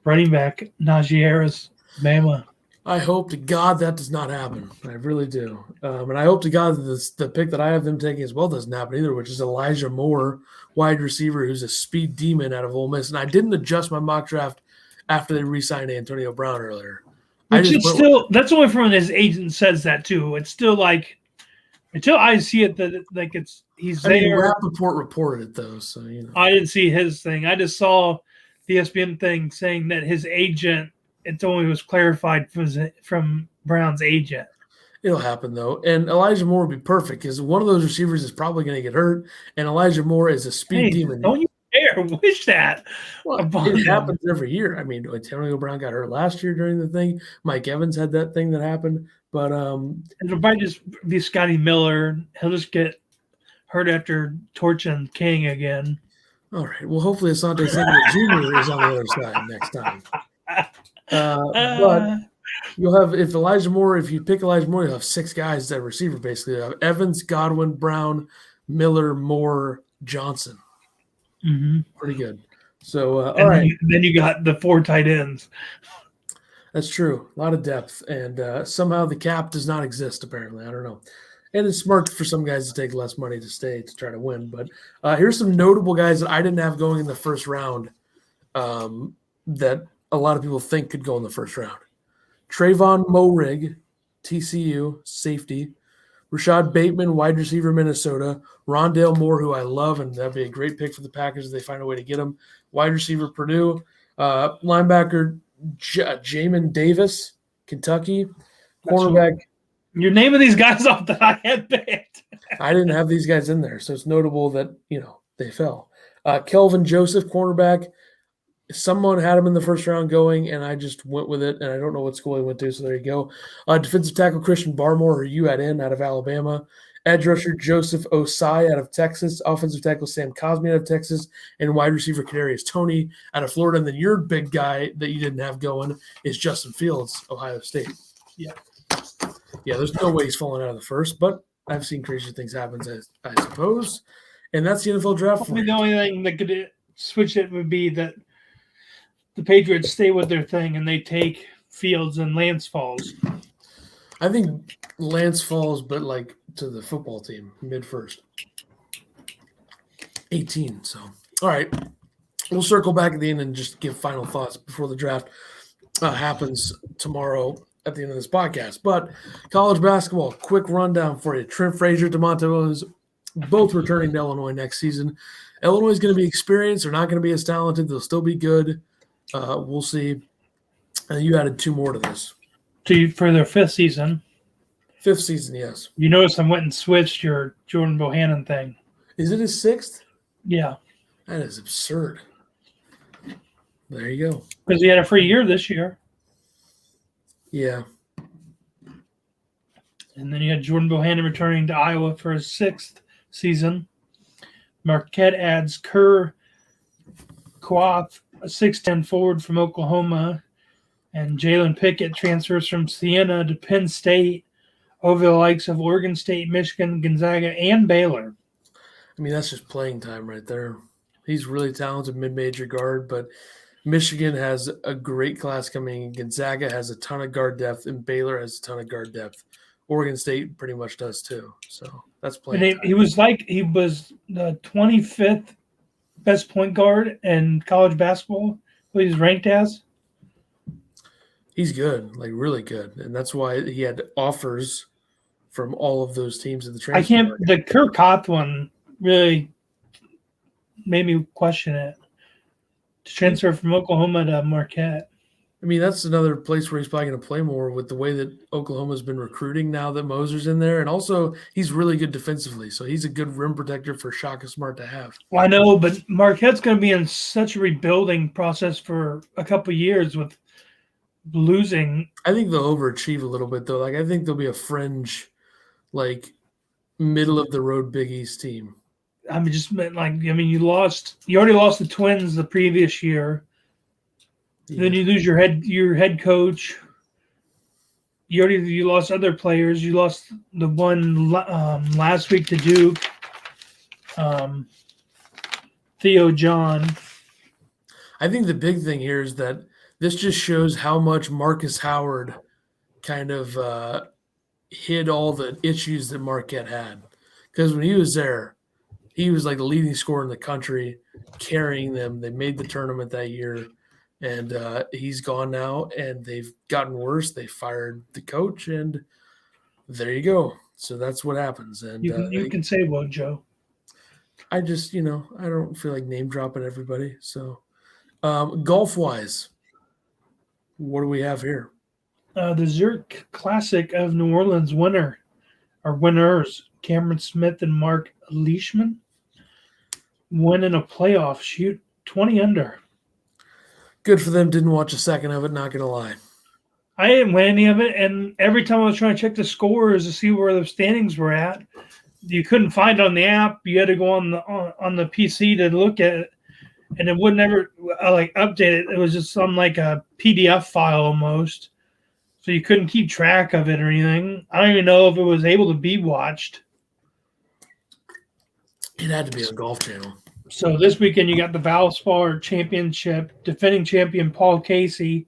Running back Najee Harris, Bama. I hope to God that does not happen. I really do. And I hope to God that the pick that I have them taking as well doesn't happen either, which is Elijah Moore, wide receiver, who's a speed demon out of Ole Miss. And I didn't adjust my mock draft after they re-signed Antonio Brown earlier. Which is still, that's only from when his agent says that too. It's still like, until I see it, that like he's there. Mean, Rappaport reported it though, so you know. I didn't see his thing. I just saw the ESPN thing saying that his agent, it only was clarified from Brown's agent. It'll happen though, and Elijah Moore would be perfect because one of those receivers is probably going to get hurt, and Elijah Moore is a speed demon. Don't you dare wish that. Well, it happens every year. I mean, Antonio Brown got hurt last year during the thing. Mike Evans had that thing that happened, but it'll probably just be Scotty Miller. He'll just get hurt after torching King again. All right. Well, hopefully Asante Samuel Jr. is on the other side next time. But you'll have, if you pick Elijah Moore, you'll have 6 guys at receiver basically. You'll have Evans, Godwin, Brown, Miller, Moore, Johnson. Mm-hmm. Pretty good. So, all right. Then you got the 4 tight ends. That's true. A lot of depth. And somehow the cap does not exist, apparently. I don't know. And it's smart for some guys to take less money to stay to try to win. But here's some notable guys that I didn't have going in the first round that a lot of people think could go in the first round. Trayvon Moehrig, TCU, safety. Rashad Bateman, wide receiver, Minnesota. Rondale Moore, who I love, and that'd be a great pick for the Packers if they find a way to get him. Wide receiver, Purdue. Linebacker, Jamin Davis, Kentucky. Cornerback. You're naming these guys off that I had picked. I didn't have these guys in there, so it's notable that, they fell. Kelvin Joseph, cornerback. Someone had him in the first round going, and I just went with it, and I don't know what school he went to, so there you go. Defensive tackle Christian Barmore, who you had in, out of Alabama. Edge rusher Joseph Osai out of Texas. Offensive tackle Sam Cosmi out of Texas. And wide receiver Kadarius Toney out of Florida. And then your big guy that you didn't have going is Justin Fields, Ohio State. Yeah. Yeah, there's no way he's falling out of the first, but I've seen crazy things happen, I suppose. And that's the NFL draft. The only thing that could switch it would be that the Patriots stay with their thing and they take Fields and Lance falls. I think Lance falls, but like to the football team, mid-first. 18, so. All right. We'll circle back at the end and just give final thoughts before the draft happens tomorrow at the end of this podcast. But college basketball, quick rundown for you. Trent Frazier, DeMonte Williams, both returning to Illinois next season. Illinois is going to be experienced. They're not going to be as talented. They'll still be good. We'll see. You added 2 more to this. For their 5th season. 5th season, yes. You notice I went and switched your Jordan Bohannon thing. Is it his 6th? Yeah. That is absurd. There you go. Because he had a free year this year. Yeah. And then you had Jordan Bohannon returning to Iowa for his 6th season. Marquette adds Kerr Coath, a 6'10 forward from Oklahoma. And Jalen Pickett transfers from Siena to Penn State over the likes of Oregon State, Michigan, Gonzaga, and Baylor. I mean, that's just playing time right there. He's really talented mid-major guard, but Michigan has a great class coming in. Gonzaga has a ton of guard depth, and Baylor has a ton of guard depth. Oregon State pretty much does too. So that's playing time. He was the 25th best point guard in college basketball. What he's ranked as. He's good, like really good, and that's why he had offers from all of those teams in the transfer market. The Kerr Coath one really made me question it. To transfer from Oklahoma to Marquette. I mean, that's another place where he's probably going to play more with the way that Oklahoma's been recruiting now that Moser's in there. And also, he's really good defensively. So he's a good rim protector for Shaka Smart to have. Well, I know, but Marquette's going to be in such a rebuilding process for a couple of years with losing. I think they'll overachieve a little bit, though. Like, I think there'll be a fringe, like, middle of the road Big East team. I mean, you already lost the Twins the previous year. Yeah. Then you lose your head coach. You lost other players. You lost the one last week to Duke, Theo John. I think the big thing here is that this just shows how much Marcus Howard kind of hid all the issues that Marquette had. Because when he was there, he was like the leading scorer in the country, carrying them. They made the tournament that year. And he's gone now, and they've gotten worse. They fired the coach, and there you go. So that's what happens. And you can say, well, Joe. I just, I don't feel like name dropping everybody. So golf-wise, what do we have here? The Zurich Classic of New Orleans winners, Cameron Smith and Mark Leishman, win in a playoff, shoot 20 under. Good for them. Didn't watch a second of it, not going to lie. I didn't win any of it, and every time I was trying to check the scores to see where the standings were at, you couldn't find it on the app. You had to go on the PC to look at it, and it would never update it. It was just some like a PDF file almost, so you couldn't keep track of it or anything. I don't even know if it was able to be watched. It had to be on Golf Channel. So this weekend you got the Valspar Championship, defending champion Paul Casey.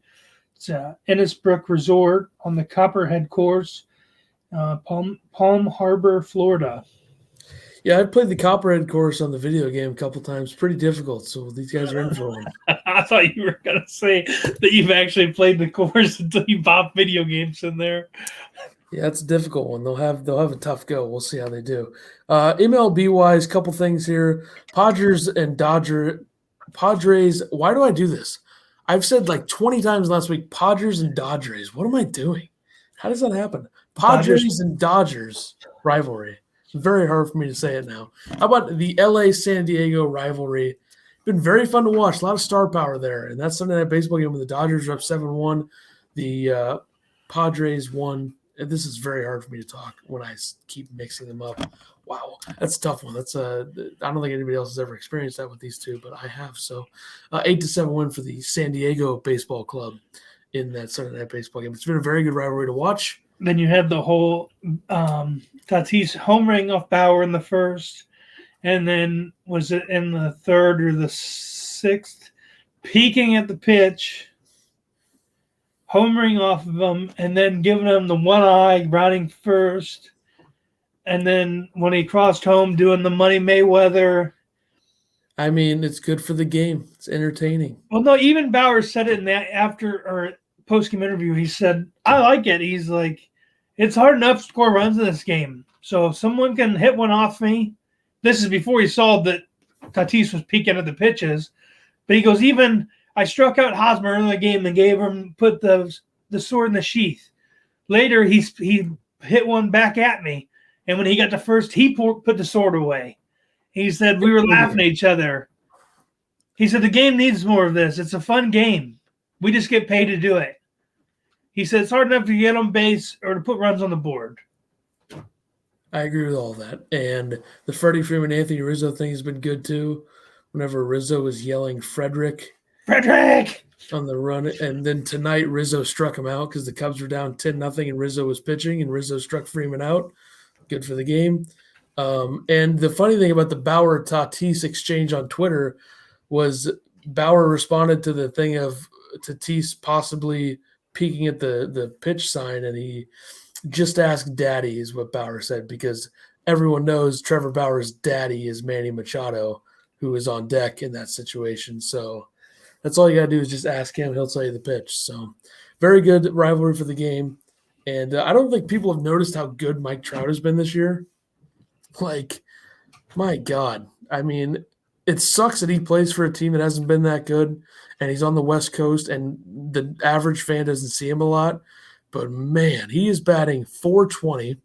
It's Innisbrook Resort on the Copperhead course, Palm Harbor, Florida. Yeah, I've played the Copperhead course on the video game a couple times. Pretty difficult, so these guys are in for one. I thought you were going to say that you've actually played the course until you pop video games in there. Yeah, it's a difficult one. They'll have a tough go. We'll see how they do. MLB-wise, couple things here. Padres. Why do I do this? I've said like 20 times last week, Padres and Dodgers. What am I doing? How does that happen? Padres and Dodgers rivalry. Very hard for me to say it now. How about the LA-San Diego rivalry? Been very fun to watch. A lot of star power there. And that's Sunday Night Baseball game when the Dodgers are up 7-1. The Padres won. This is very hard for me to talk when I keep mixing them up. Wow, that's a tough one. I don't think anybody else has ever experienced that with these two, but I have. So 8-7 win for the San Diego Baseball Club in that Sunday Night Baseball game. It's been a very good rivalry to watch. Then you had the whole Tatis homering off Bauer in the first, and then was it in the third or the sixth, peeking at the pitch, homering off of him, and then giving him the one eye, riding first. And then when he crossed home, doing the Money Mayweather. I mean, it's good for the game. It's entertaining. Well, no, even Bauer said it in that after or post-game interview. He said, I like it. He's like, it's hard enough to score runs in this game. So if someone can hit one off me, this is before he saw that Tatis was peeking at the pitches. But he goes, even I struck out Hosmer early in the game and put the sword in the sheath. Later, he hit one back at me. And when he got to first, he put the sword away. He said, we were laughing at each other. He said, the game needs more of this. It's a fun game. We just get paid to do it. He said, it's hard enough to get on base or to put runs on the board. I agree with all that. And the Freddie Freeman, Anthony Rizzo thing has been good too. Whenever Rizzo was yelling, Frederick! On the run. And then tonight, Rizzo struck him out because the Cubs were down 10-0 and Rizzo was pitching, and Rizzo struck Freeman out. Good for the game. And the funny thing about the Bauer-Tatis exchange on Twitter was Bauer responded to the thing of Tatis possibly peeking at the pitch sign, and he just asked daddy is what Bauer said, because everyone knows Trevor Bauer's daddy is Manny Machado, who is on deck in that situation. So that's all you got to do is just ask him. He'll tell you the pitch. So very good rivalry for the game. And I don't think people have noticed how good Mike Trout has been this year. Like, my God. I mean, it sucks that he plays for a team that hasn't been that good, and he's on the West Coast, and the average fan doesn't see him a lot. But man, he is batting .420,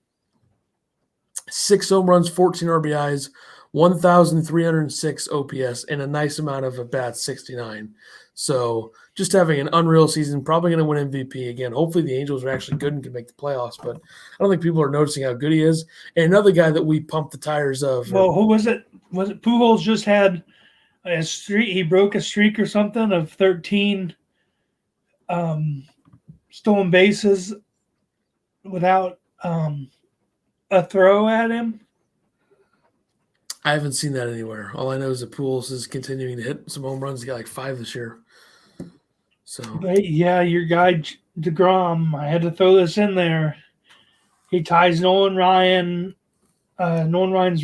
6 home runs, 14 RBIs, 1,306 OPS, and a nice amount of at bats, 69. So just having an unreal season, probably going to win MVP again. Hopefully the Angels are actually good and can make the playoffs, but I don't think people are noticing how good he is. And another guy that we pumped the tires of. Well, who was it? Was it Pujols just had a streak? He broke a streak or something of 13 stolen bases without a throw at him. I haven't seen that anywhere. All I know is that Pujols is continuing to hit some home runs. He got like 5 this year. So, But yeah, your guy deGrom, I had to throw this in there. He ties Nolan Ryan's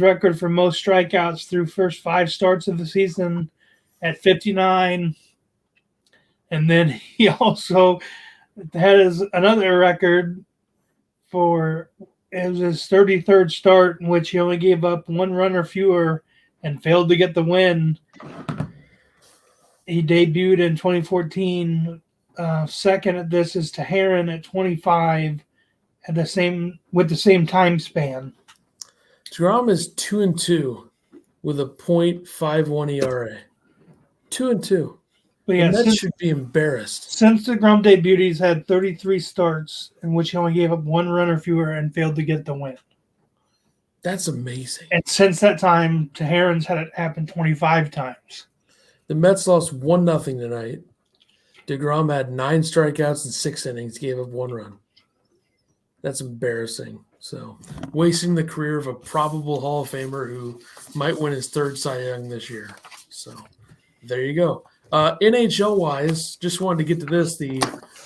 record for most strikeouts through first 5 starts of the season at 59. And then he also had another record for it was his 33rd start in which he only gave up 1 run or fewer and failed to get the win. He debuted in 2014. Second at this is Teheran at 25 with the same time span. deGrom is 2-2 with a .51 ERA. 2-2. But yeah, and that should be embarrassed. Since deGrom debuted, he's had 33 starts in which he only gave up 1 run or fewer and failed to get the win. That's amazing. And since that time, Teheran's had it happen 25 times. The Mets lost 1-0 tonight. deGrom had 9 strikeouts in 6 innings, gave up 1 run. That's embarrassing. So, wasting the career of a probable Hall of Famer who might win his 3rd Cy Young this year. So, there you go. NHL-wise, just wanted to get to this.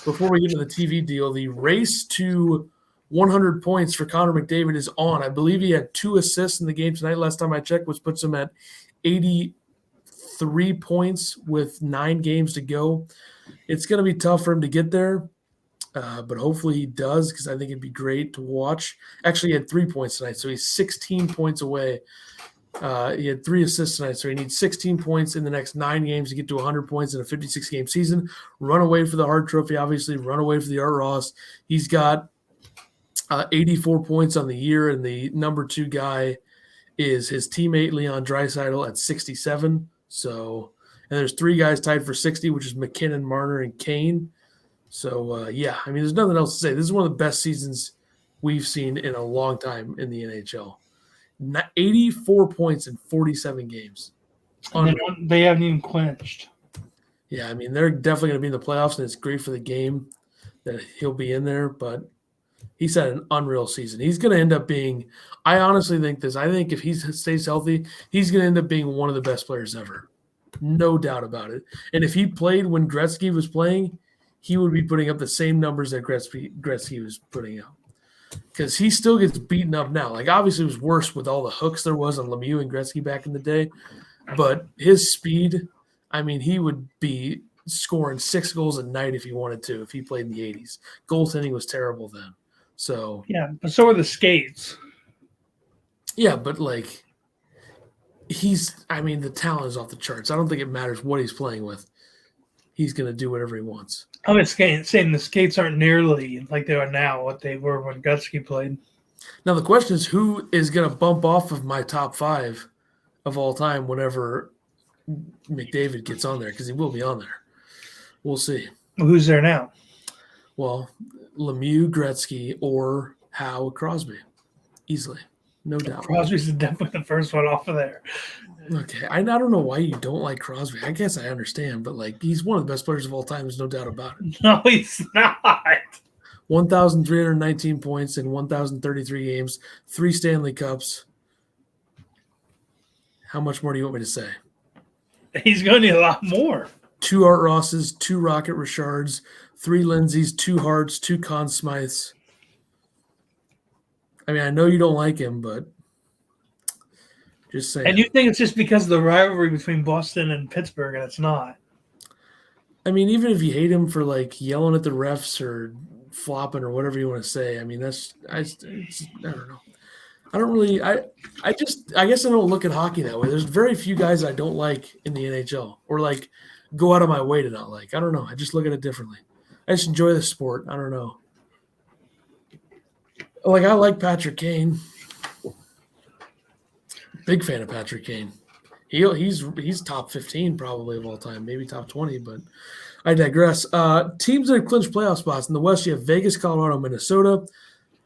Before we get to the TV deal, the race to 100 points for Connor McDavid is on. I believe he had 2 assists in the game tonight. Last time I checked, which puts him at 83 points with 9 games to go. It's going to be tough for him to get there, but hopefully he does because I think it'd be great to watch. Actually, he had 3 points tonight, so he's 16 points away. He had 3 assists tonight, so he needs 16 points in the next 9 games to get to 100 points in a 56-game season. Run away for the Hart Trophy, obviously. Run away for the Art Ross. He's got 84 points on the year, and the number 2 guy is his teammate Leon Draisaitl at 67. So, and there's 3 guys tied for 60, which is McKinnon, Marner, and Kane. So, yeah, I mean, there's nothing else to say. This is one of the best seasons we've seen in a long time in the NHL. 84 points in 47 games. They haven't even clinched. Yeah, I mean, they're definitely going to be in the playoffs, and it's great for the game that he'll be in there, but he's had an unreal season. He's going to end up being – I honestly think this. I think if he stays healthy, he's going to end up being one of the best players ever. No doubt about it. And if he played when Gretzky was playing, he would be putting up the same numbers that Gretzky was putting up. Because he still gets beaten up now. Like, obviously, it was worse with all the hooks there was on Lemieux and Gretzky back in the day. But his speed, I mean, he would be scoring 6 goals a night if he wanted to, if he played in the 80s. Goaltending was terrible then. So yeah, but so are the skates. Yeah, but, like, the talent is off the charts. I don't think it matters what he's playing with. He's going to do whatever he wants. I'm just saying the skates aren't nearly like they are now, what they were when Gretzky played. Now, the question is who is going to bump off of my top 5 of all time whenever McDavid gets on there, because he will be on there. We'll see. Who's there now? Well, Lemieux, Gretzky, or Howe, Crosby. Easily. No doubt. Crosby's definitely the first one off of there. Okay. I don't know why you don't like Crosby. I guess I understand, but, like, he's one of the best players of all time. There's no doubt about it. No, he's not. 1,319 points in 1,033 games, 3 Stanley Cups. How much more do you want me to say? He's going to need a lot more. 2 Art Rosses, 2 Rocket Richards, 3 Lindsays, 2 Harts, 2 Conn Smythes. I mean, I know you don't like him, but just saying. And you think it's just because of the rivalry between Boston and Pittsburgh, and it's not. I mean, even if you hate him for, like, yelling at the refs or flopping or whatever you want to say, I mean, I don't know. I don't really. I guess I don't look at hockey that way. There's very few guys I don't like in the NHL or like go out of my way to not like. I don't know. I just look at it differently. I just enjoy the sport. I don't know. Like I like Patrick Kane. Big fan of Patrick Kane. He's top 15 probably of all time, maybe top 20, but I digress. Teams that have clinched playoff spots in the West, you have Vegas, Colorado, Minnesota.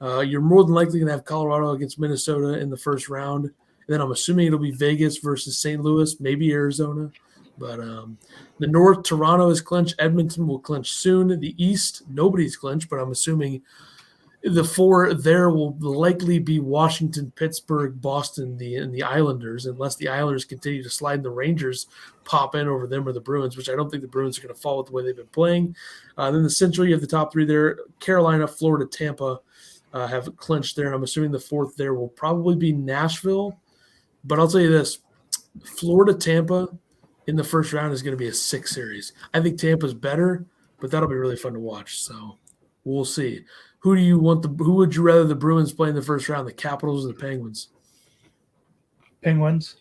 You're more than likely going to have Colorado against Minnesota in the first round. And then I'm assuming it'll be Vegas versus St. Louis, maybe Arizona. But the North, Toronto is clinched. Edmonton will clinch soon. The East, nobody's clinched, but I'm assuming the four there will likely be Washington, Pittsburgh, Boston, and the Islanders, unless the Islanders continue to slide and the Rangers pop in over them or the Bruins, which I don't think the Bruins are going to fall with the way they've been playing. Then the Central, you have the top three there. Carolina, Florida, Tampa have clinched there, and I'm assuming the fourth there will probably be Nashville. But I'll tell you this, Florida, Tampa in the first round is going to be a 6 series. I think Tampa's better, but that'll be really fun to watch. So we'll see. Who would you rather the Bruins play in the first round, the Capitals or the Penguins? Penguins.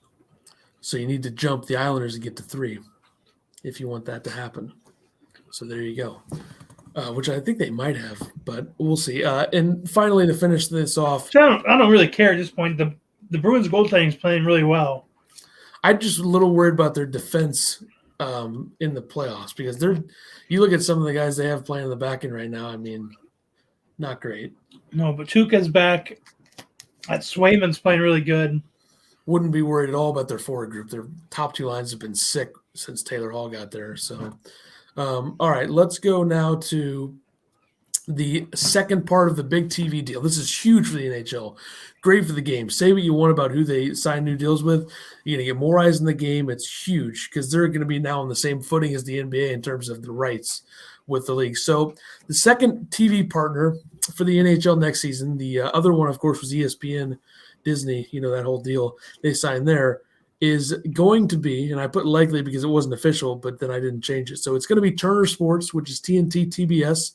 So you need to jump the Islanders and get to 3 if you want that to happen. So there you go. Which I think they might have, but we'll see. And finally, to finish this off, I don't really care at this point. The Bruins goaltending is playing really well. I'm just a little worried about their defense in the playoffs because you look at some of the guys they have playing in the back end right now. I mean, not great. No, but Tuukka's back. Swayman's playing really good. Wouldn't be worried at all about their forward group. Their top 2 lines have been sick since Taylor Hall got there. So, all right, let's go now to the second part of the big TV deal. This is huge for the NHL. Great for the game. Say what you want about who they sign new deals with. You're going to get more eyes in the game. It's huge because they're going to be now on the same footing as the NBA in terms of the rights with the league. So the second TV partner for the NHL next season, the other one, of course, was ESPN, Disney, that whole deal they signed there, is going to be, and I put likely because it wasn't official, but then I didn't change it. So it's going to be Turner Sports, which is TNT, TBS.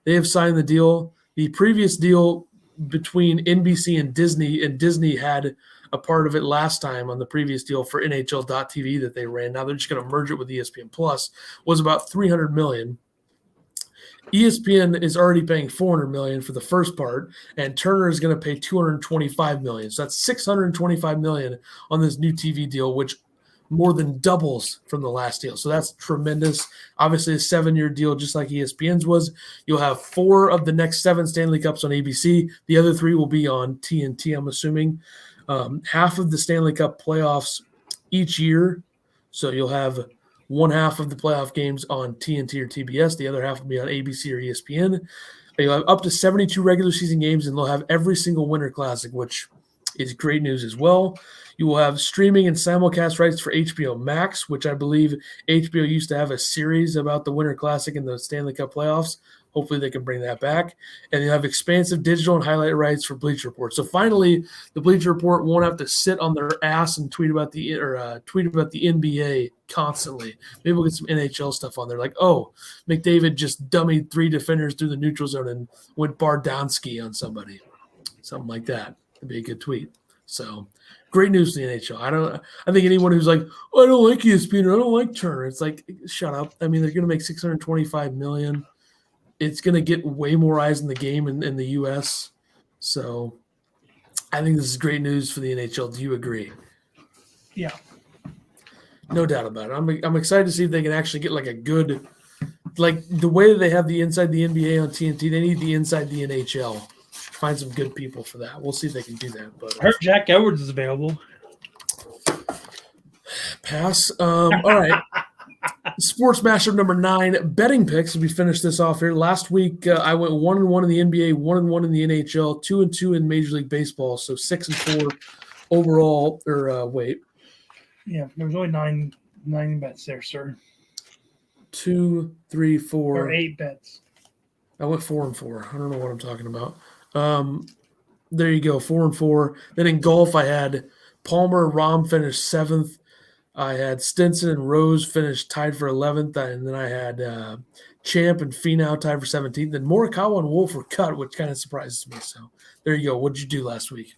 They have signed the deal. The previous deal between NBC and Disney had a part of it last time on the previous deal for NHL.TV that they ran. Now they're just going to merge it with ESPN Plus, was about $300 million. ESPN is already paying $400 million for the first part, and Turner is going to pay $225 million. So that's $625 million on this new TV deal, which more than doubles from the last deal. So that's tremendous. Obviously, a 7-year deal, just like ESPN's was. You'll have 4 of the next 7 Stanley Cups on ABC. The other 3 will be on TNT, I'm assuming. Half of the Stanley Cup playoffs each year. So you'll have one half of the playoff games on TNT or TBS. The other half will be on ABC or ESPN. You'll have up to 72 regular season games, and they'll have every single Winter Classic, which is great news as well. You will have streaming and simulcast rights for HBO Max, which I believe HBO used to have a series about the Winter Classic and the Stanley Cup playoffs. Hopefully they can bring that back. And you have expansive digital and highlight rights for Bleacher Report. So finally, the Bleacher Report won't have to sit on their ass and tweet about the NBA constantly. Maybe we'll get some NHL stuff on there. Like, oh, McDavid just dummied 3 defenders through the neutral zone and went Bardowski on somebody. Something like that. That'd be a good tweet. So great news to the NHL. I think anyone who's like, oh, I don't like ESPN or I don't like Turner, it's like, shut up. I mean, they're going to make $625 million. It's going to get way more eyes in the game in the U.S. So I think this is great news for the NHL. Do you agree? Yeah. No doubt about it. I'm excited to see if they can actually get like a good – like the way that they have the Inside the NBA on TNT, they need the Inside the NHL. Find some good people for that. We'll see if they can do that. But I heard Jack Edwards is available. Pass. All right. Sports Mashup number 9, betting picks. We finished this off here. Last week, I went 1-1 in the NBA, 1-1 in the NHL, 2-2 in Major League Baseball. So 6-4 overall. Yeah, there was only nine bets there, sir. 2, 3, 4. Or 8 bets. I went 4-4. I don't know what I'm talking about. There you go, 4-4. Then in golf, I had Palmer, Rahm finished 7th. I had Stinson and Rose finished tied for 11th, and then I had Champ and Finau tied for 17th. Then Morikawa and Wolf were cut, which kind of surprises me. So there you go. What did you do last week?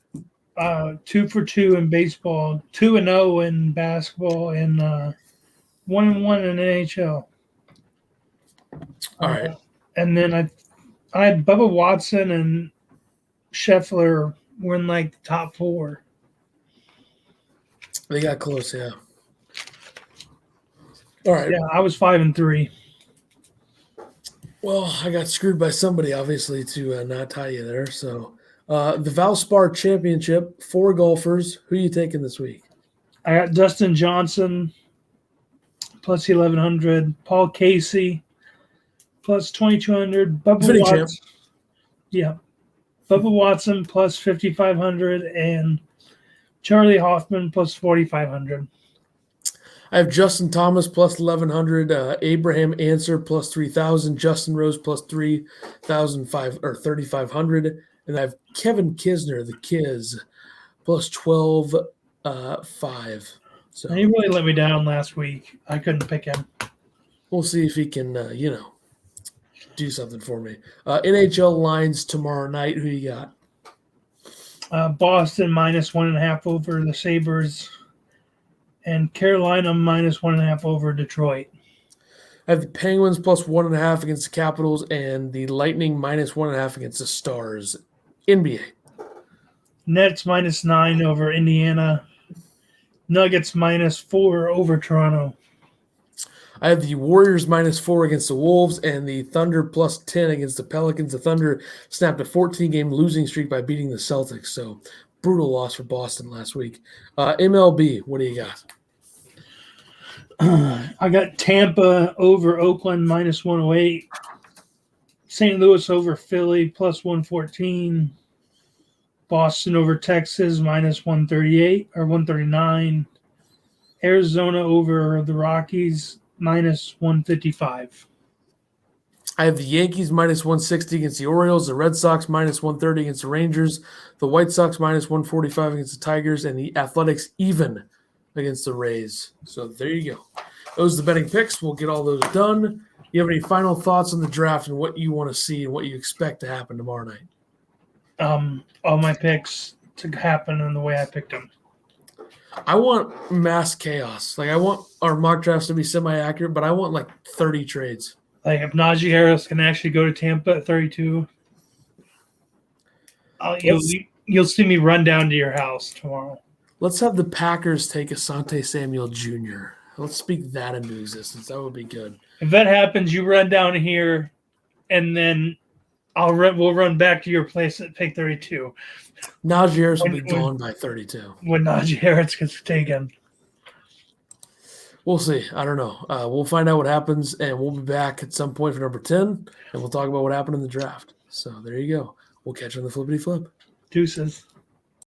2 for 2 in baseball, 2-0 in basketball, and 1-1 in NHL. All right. And then I had Bubba Watson and Scheffler were in like the top 4. They got close, yeah. All right. Yeah, I was 5-3. Well, I got screwed by somebody, obviously, to not tie you there. So the Valspar Championship, 4 golfers. Who are you taking this week? I got Dustin Johnson plus 1,100, Paul Casey plus 2,200, Bubba Watson. Yeah, Bubba Watson plus 5,500, and Charlie Hoffman plus 4,500. I have Justin Thomas plus 1,100, Abraham Answer plus 3,000, Justin Rose plus 3,500, and I have Kevin Kisner, the Kiz, plus 12,500. So he really let me down last week. I couldn't pick him. We'll see if he can, do something for me. NHL lines tomorrow night. Who you got? Boston minus 1.5 over the Sabres, and Carolina minus 1.5 over Detroit. I have the Penguins plus 1.5 against the Capitals, and the Lightning minus 1.5 against the Stars. NBA. Nets minus 9 over Indiana. Nuggets minus 4 over Toronto. I have the Warriors minus 4 against the Wolves and the Thunder plus 10 against the Pelicans. The Thunder snapped a 14-game losing streak by beating the Celtics. So brutal loss for Boston last week. MLB, what do you got? I got Tampa over Oakland minus 108. St. Louis over Philly plus 114. Boston over Texas minus 138 or 139. Arizona over the Rockies minus 155. I have the Yankees minus 160 against the Orioles, the Red Sox minus 130 against the Rangers, the White Sox minus 145 against the Tigers, and the Athletics even against the Rays. So there you go. Those are the betting picks. We'll get all those done. You have any final thoughts on the draft and what you want to see and what you expect to happen tomorrow night? All my picks to happen in the way I picked them. I want mass chaos. Like I want our mock drafts to be semi-accurate, but I want like 30 trades. Like if Najee Harris can actually go to Tampa at 32, you'll see me run down to your house tomorrow. Let's have the Packers take Asante Samuel Jr. Let's speak that into existence. That would be good. If that happens, you run down here, and then we'll run back to your place at pick 32. Najee Harris will be gone by 32. When Najee Harris gets taken. We'll see. I don't know. We'll find out what happens, and we'll be back at some point for number 10, and we'll talk about what happened in the draft. So there you go. We'll catch you on the flippity flip. Deuces.